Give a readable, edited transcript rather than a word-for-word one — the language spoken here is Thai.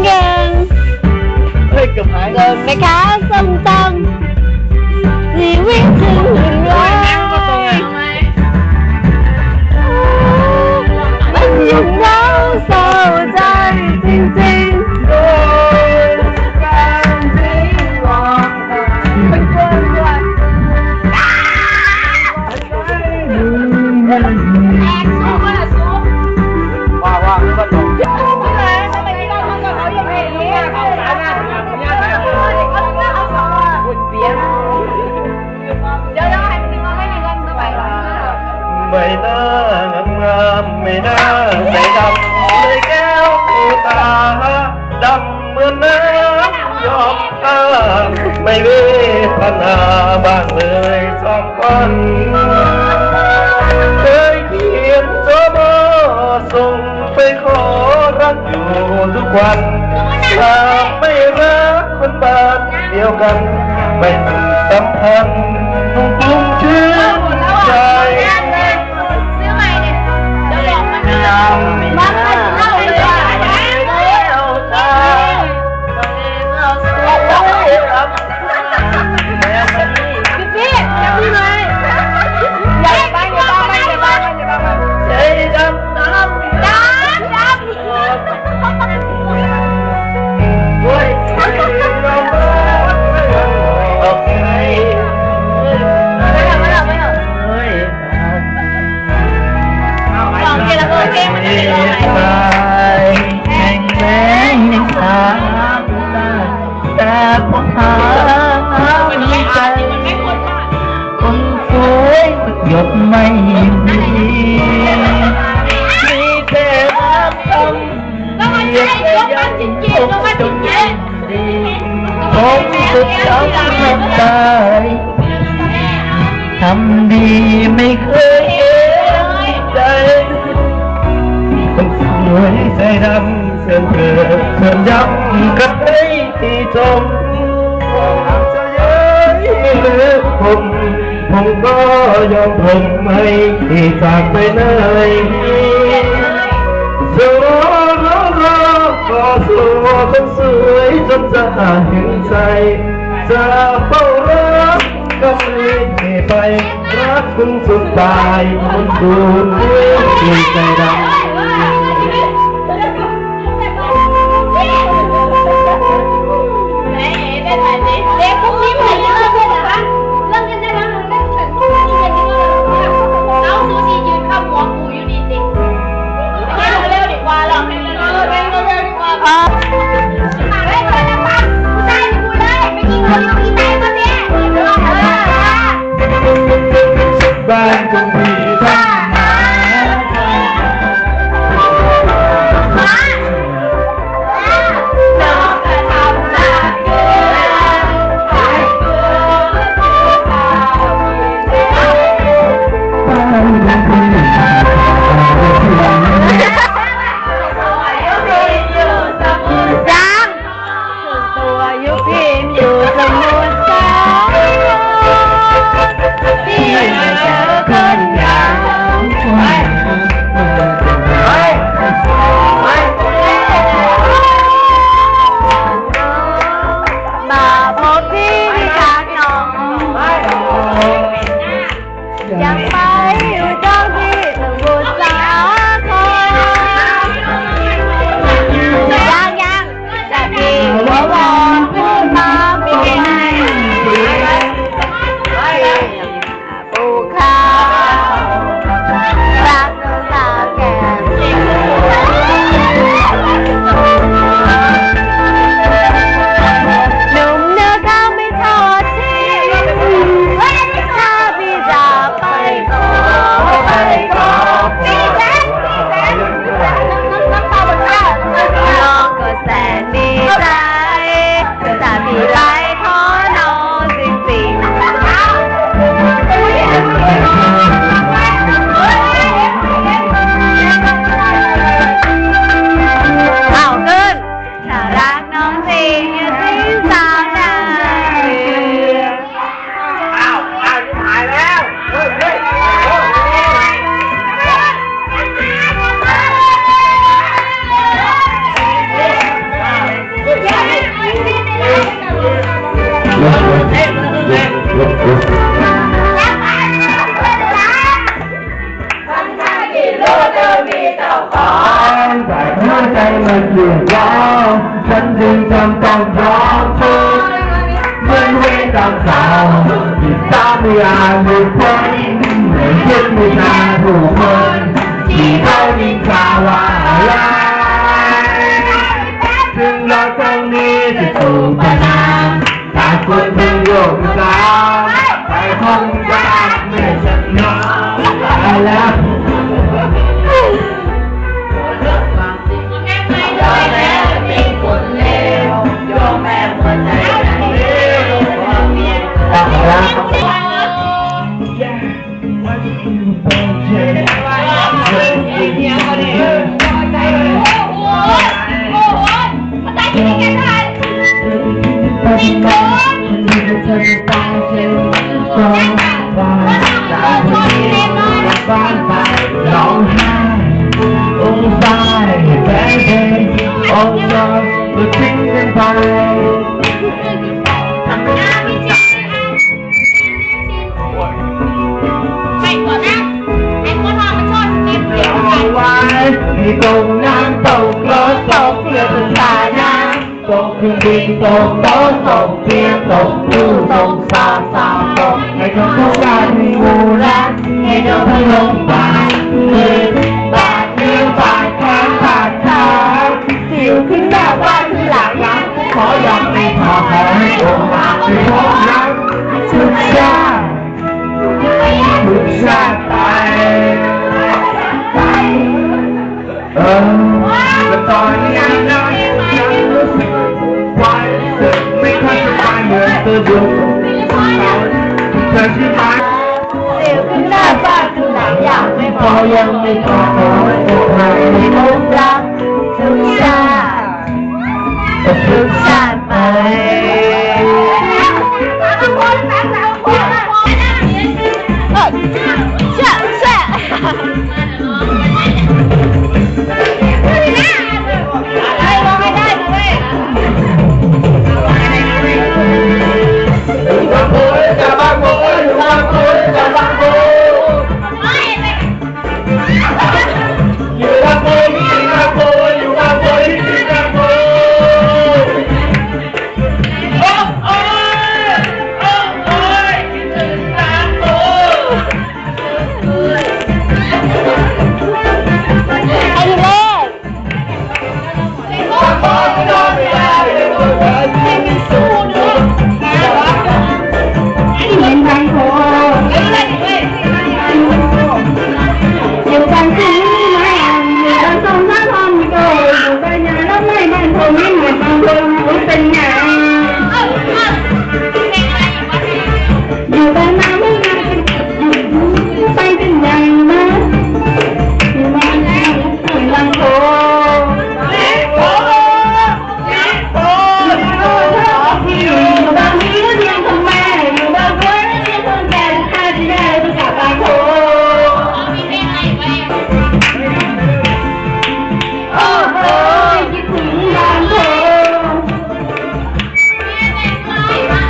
เงินเฮ้ยเกือบหายเกินไหมคะส้มตำชีวิตถึงเลยมันยังเหงาเศร้าใจจริงๆโดยการทิ้งหวังเป็นคนรักว่าไม่ว่าตรงไม่น่างามไม่น่าใจดำเลยแก้วตาดำเหมือนน้ำยอมตาไม่เวทนาบ้างเลยสองคนเคยเขียนโจโบส่งไปขอรักอยู่ทุกวันถ้าไม่รักคนบ้านเดียวกันไม่สัมพันธ์นุ่งพุ่งชื่นใจแต่ผมหาไม่เจอคนสวยสักหยดไม่มีแต่น้ำต้มเย็นแต่ยังคงจมดีผมสุดช้ำน้ำตายทำดีไม่เคยเห็นใจคนสวยใจดำเสื่อมเกิดเสื่อมย้ำกับให้ที่จมจะเย้ยหรือผมก็ยอมผมให้ที่จากไปไหนเสือรอก็สู้คนสวยจนจะเห็นใจจะเฝ้ารักก็ไม่ไปรักคุณสุดตายคนดูด้วยใจดำบ้านคงมีท่านมา เรียกร้องฉันจึงจำต้องร้องทุกข์เหมือนเวรกรรมเก่าที่ตามไม่อาจหลุดพ้นไม่คิดไม่นานผู้คนที่เขาดิ้นกล่าวว่าอะไรถึงเราตรงนี้จะถูกประนามแต่คนเพิ่งโยกสาวไปคงจะไม่ฉันนอนไปแล้ว ร้องไห้โอ้ตายแพ้เพลงโอ้ยอมก็ทิ้งกันไปมีตกน้ำตกรถตกเรือตกน้ำตกเครื่องบินตกโต๊ะตกเตียงตกตู้ตกสาวตกให้เขาทุกการมีมูรักให้เราพลงบาดมือบาดเนื้อบาดแขนบาดขาสิวขึ้นหน้าบ้านขึ้นหลังร้านขอยังไม่พอขอให้โอ้มาไปพบรักทุกชาติไปแต่ตอนนี้ยังรู้สึกความรู้สึกไม่ค่อยสบายเหมือนตัวอยู่เธอใช่ไหมเสียวขึ้นหน้าบ้านขึ้นหลังอย่างไม่พอยังไม่พอขอให้ใครพบรักทุกชาติทุกชาติ